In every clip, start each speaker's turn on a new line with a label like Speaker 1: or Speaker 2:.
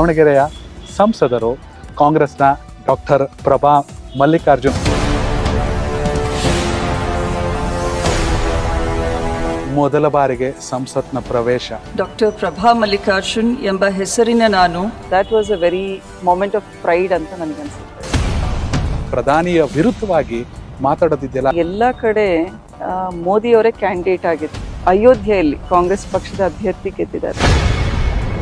Speaker 1: ದಾವಣಗೆರೆಯ ಸಂಸದರು ಕಾಂಗ್ರೆಸ್ನ ಡಾಕ್ಟರ್ ಪ್ರಭಾ ಮಲ್ಲಿಕಾರ್ಜುನ್ ಮೊದಲ ಬಾರಿಗೆ ಸಂಸತ್ನ ಪ್ರವೇಶ.
Speaker 2: ಡಾಕ್ಟರ್ ಪ್ರಭಾ ಮಲ್ಲಿಕಾರ್ಜುನ್ ಎಂಬ ಹೆಸರಿನ ನಾನು
Speaker 3: that was a very moment of pride ಅಂತ ನನಗನ್ಸುತ್ತೆ.
Speaker 1: ಪ್ರಧಾನಿಯ ವಿರುದ್ಧವಾಗಿ ಮಾತಾಡೋದಿದೆಯಲ್ಲ,
Speaker 3: ಎಲ್ಲ ಕಡೆ ಮೋದಿಯವರೇ ಕ್ಯಾಂಡಿಡೇಟ್ ಆಗಿದ್ರು. ಅಯೋಧ್ಯೆಯಲ್ಲಿ ಕಾಂಗ್ರೆಸ್ ಪಕ್ಷದ ಅಭ್ಯರ್ಥಿ ಗೆದ್ದಿದ್ದಾರೆ.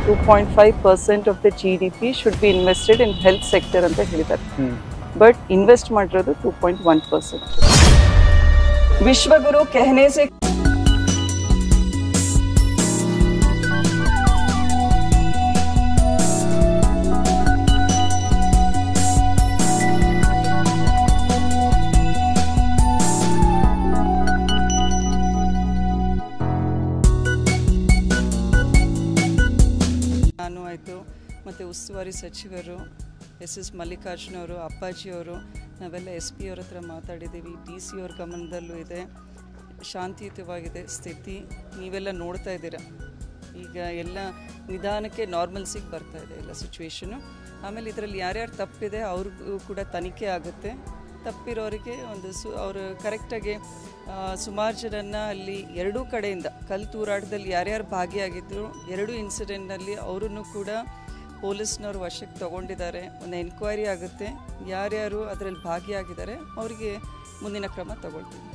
Speaker 3: 2.5% of the GDP should be invested in health sector ಅಂತ ಹೇಳಿದ್ದಾರೆ. ಬಟ್ ಇನ್ವೆಸ್ಟ್ ಮಾಡಿರೋದು 2.1%.
Speaker 2: ವಿಶ್ವಗುರು कहने से ನಾನು ಆಯಿತು ಮತ್ತು ಉಸ್ತುವಾರಿ ಸಚಿವರು ಎಸ್ ಮಲ್ಲಿಕಾರ್ಜುನ್ ಅವರು, ಅಪ್ಪಾಜಿಯವರು, ನಾವೆಲ್ಲ SP ಅವ್ರ ಹತ್ರ ಮಾತಾಡಿದ್ದೀವಿ. DC ಅವ್ರ ಗಮನದಲ್ಲೂ ಇದೆ. ಶಾಂತಿಯುತವಾಗಿದೆ ಸ್ಥಿತಿ. ನೀವೆಲ್ಲ ನೋಡ್ತಾ ಇದ್ದೀರಾ, ಈಗ ಎಲ್ಲ ನಿಧಾನಕ್ಕೆ ನಾರ್ಮಲ್ಸಿಗೆ ಬರ್ತಾ ಇದೆ ಎಲ್ಲ ಸಿಚುವೇಶನು. ಆಮೇಲೆ ಇದರಲ್ಲಿ ಯಾರ್ಯಾರು ತಪ್ಪಿದೆ ಅವ್ರಿಗೂ ಕೂಡ ತನಿಖೆ ಆಗುತ್ತೆ. ತಪ್ಪಿರೋರಿಗೆ ಅವರು ಕರೆಕ್ಟಾಗಿ ಸುಮಾರು ಜನನ್ನು ಅಲ್ಲಿ ಎರಡೂ ಕಡೆಯಿಂದ ಕಲ್ಲು ತೂರಾಟದಲ್ಲಿ ಯಾರ್ಯಾರು ಭಾಗಿಯಾಗಿದ್ದರು, ಎರಡೂ ಇನ್ಸಿಡೆಂಟ್ನಲ್ಲಿ ಅವರನ್ನು ಕೂಡ ಪೊಲೀಸ್ನವ್ರು ವಶಕ್ಕೆ ತಗೊಂಡಿದ್ದಾರೆ. ಒಂದು ಎನ್ಕ್ವೈರಿ ಆಗುತ್ತೆ. ಯಾರ್ಯಾರು ಅದರಲ್ಲಿ ಭಾಗಿಯಾಗಿದ್ದಾರೆ ಅವರಿಗೆ ಮುಂದಿನ ಕ್ರಮ ತಗೊಳ್ತೀವಿ.